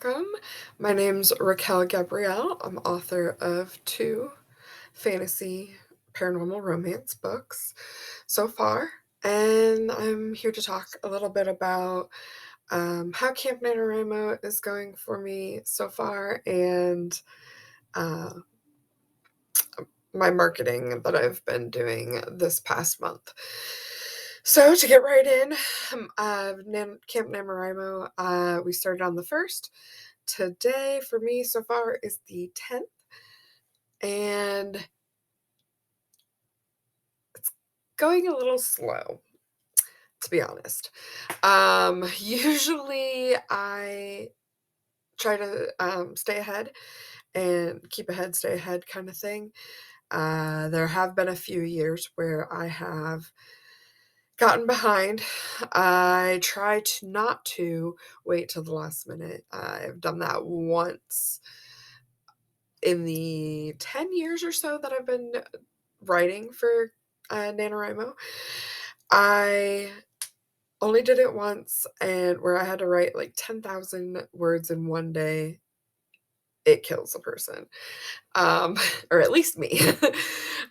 welcome. My name's Raquel Gabrielle. I'm author of 2 fantasy paranormal romance books so far, and I'm here to talk a little bit about how Camp NaNoWriMo is going for me so far and uh, my marketing that I've been doing this past month. So to get right in, Camp NaNoWriMo, we started on the 1st. Today for me so far is the 10th, and it's going a little slow, to be honest. Usually I try to stay ahead and keep ahead, stay ahead kind of thing. There have been a few years where I have gotten behind. I try to not to wait till the last minute. I've done that once in the 10 years or so that I've been writing for NaNoWriMo. I only did it once, and where I had to write like 10,000 words in one day. It kills a person, or at least me.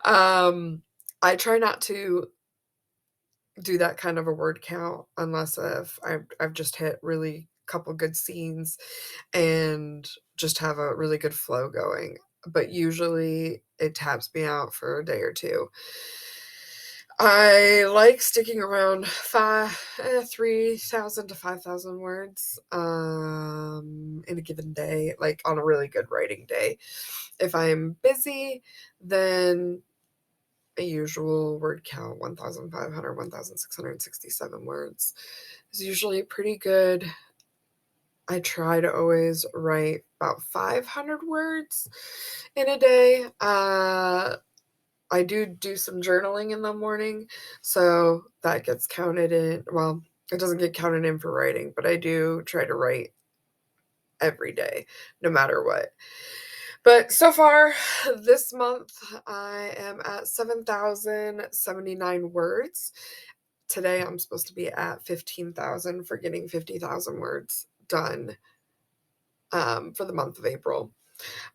um, I try not to do that kind of a word count unless if I've just hit really couple good scenes and just have a really good flow going. But usually it taps me out for a day or two. I like sticking around 3,000 to 5,000 words in a given day, like on a really good writing day. If I'm busy, then a usual word count 1,500, 1,667 words is usually pretty good. I try to always write about 500 words in a day. I do some journaling in the morning, so that gets counted in. Well, it doesn't get counted in for writing, but I do try to write every day, no matter what. But so far this month, I am at 7,079 words. Today, I'm supposed to be at 15,000 for getting 50,000 words done for the month of April.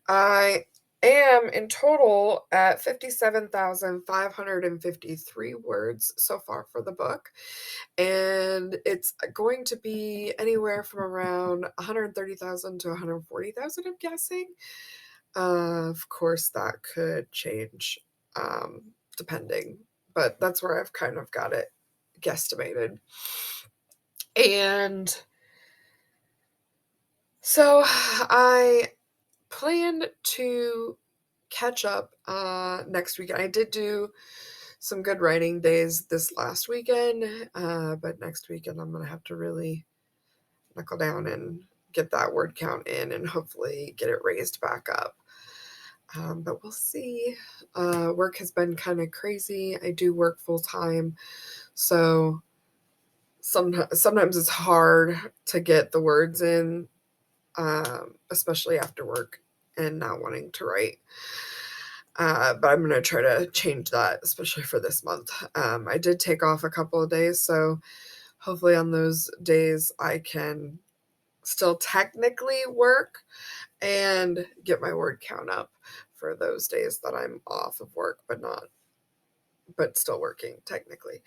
I am in total at 57,553 words so far for the book, and it's going to be anywhere from around 130,000 to 140,000, I'm guessing. Of course, that could change depending, but that's where I've kind of got it guesstimated. And so I planned to catch up next weekend. I did do some good writing days this last weekend, but next weekend I'm going to have to really knuckle down and get that word count in and hopefully get it raised back up. But we'll see. Work has been kind of crazy. I do work full time, so sometimes it's hard to get the words in, especially after work and not wanting to write. But I'm going to try to change that, especially for this month. I did take off a couple of days, so hopefully on those days I can still technically work and get my word count up for those days that I'm off of work, but still working technically.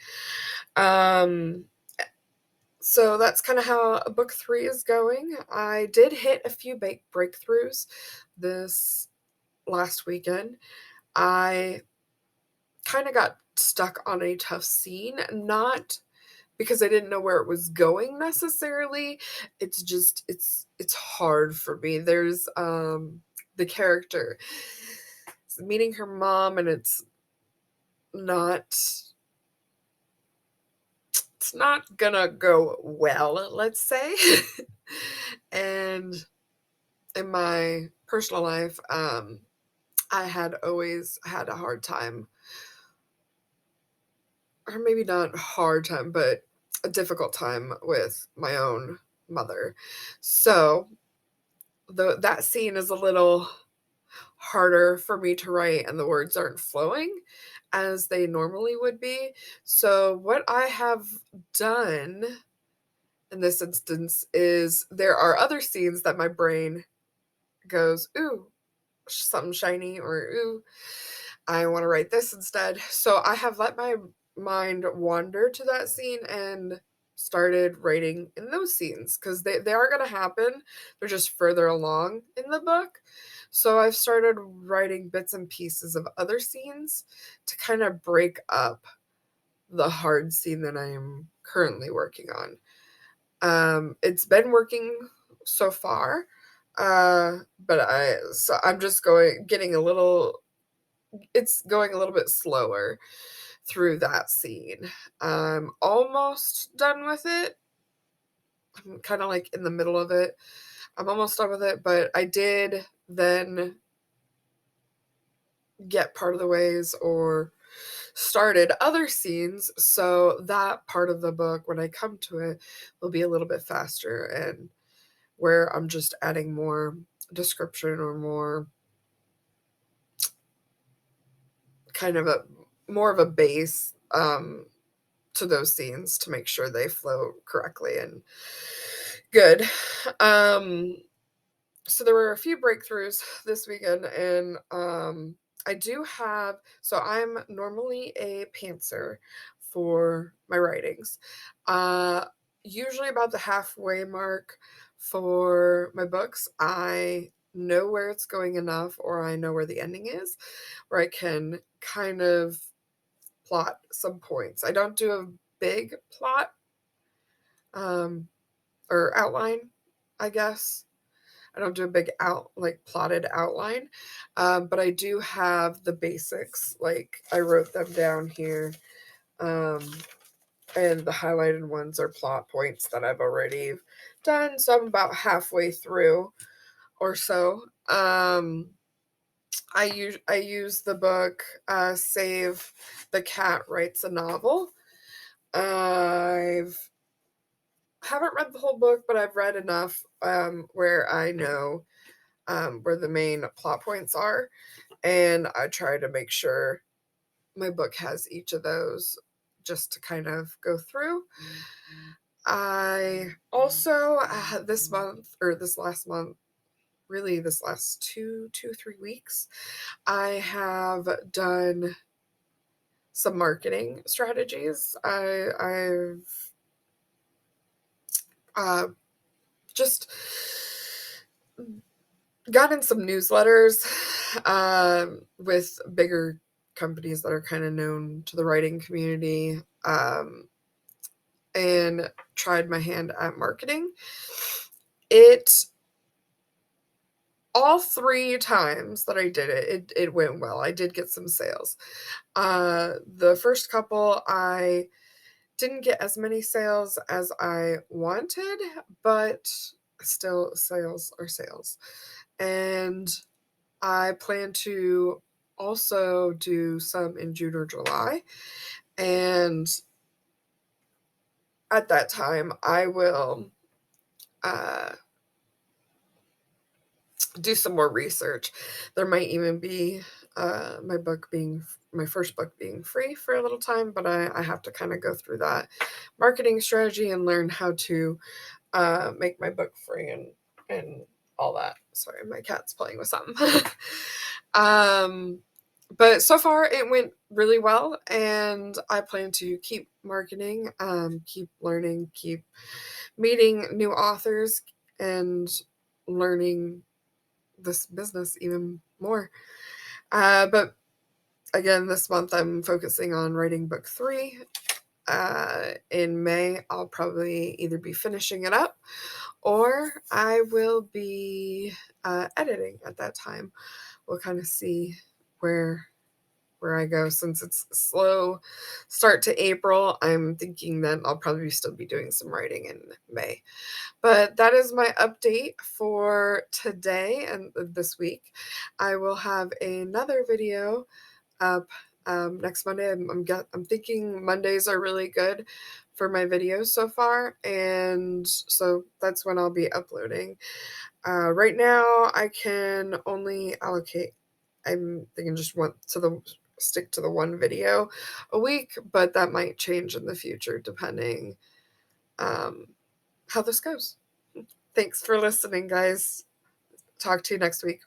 So that's kind of how book 3 is going. I did hit a few breakthroughs this last weekend. I kind of got stuck on a tough scene, not because I didn't know where it was going necessarily. It's just it's hard for me. There's the character meeting her mom, and not it's not gonna go well, let's say. And in my personal life, I had always had a hard time, or maybe not hard time, but a difficult time with my own mother. So that scene is a little harder for me to write, and the words aren't flowing as they normally would be. So what I have done in this instance is there are other scenes that my brain goes, ooh, something shiny, or ooh, I want to write this instead. So I have let my mind wander to that scene and started writing in those scenes because they are going to happen. They're just further along in the book. So I've started writing bits and pieces of other scenes to kind of break up the hard scene that I am currently working on. It's been working so far, but I'm just getting a little. It's going a little bit slower through that scene. I'm almost done with it. I'm kind of like in the middle of it. I'm almost done with it, but I did then get part of the ways or started other scenes, so that part of the book, when I come to it, will be a little bit faster, and where I'm just adding more description or more kind of a more of a base to those scenes to make sure they flow correctly and good. Um, so there were a few breakthroughs this weekend, and I do have. So I'm normally a pantser for my writings. Uh, Usually about the halfway mark for my books, I know where it's going enough, or I know where the ending is, where I can kind of plot some points. I don't do a big plot um, or outline, I guess. I don't do a big plotted outline, but I do have the basics. Like I wrote them down here, um, and the highlighted ones are plot points that I've already done. So I'm about halfway through or so. I use the book Save the Cat Writes a Novel. I've haven't read the whole book, but I've read enough where I know where the main plot points are, and I try to make sure my book has each of those just to kind of go through. I also this month or this last month, really this last 3 weeks, I have done some marketing strategies. I've uh, just gotten some newsletters with bigger companies that are kind of known to the writing community, and tried my hand at marketing. It all 3 times that I did it went well. I did get some sales. The first couple, I didn't get as many sales as I wanted, but still, sales are sales. And I plan to also do some in June or July. And at that time, I will uh, do some more research. There might even be my first book being free for a little time, but I have to kind of go through that marketing strategy and learn how to make my book free and all that. Sorry, my cat's playing with something. um, but so far it went really well, and I plan to keep marketing, keep learning, keep meeting new authors, and learning this business even more. But again, this month I'm focusing on writing book 3. In May, I'll probably either be finishing it up or I will be editing at that time. We'll kind of see where I go. Since it's a slow start to April, I'm thinking that I'll probably still be doing some writing in May. But that is my update for today and this week. I will have another video up next Monday. I'm thinking Mondays are really good for my videos so far, and so that's when I'll be uploading. Right now, I can only allocate. I'm thinking just stick to the one video a week, but that might change in the future depending um, how this goes. Thanks for listening, guys. Talk to you next week.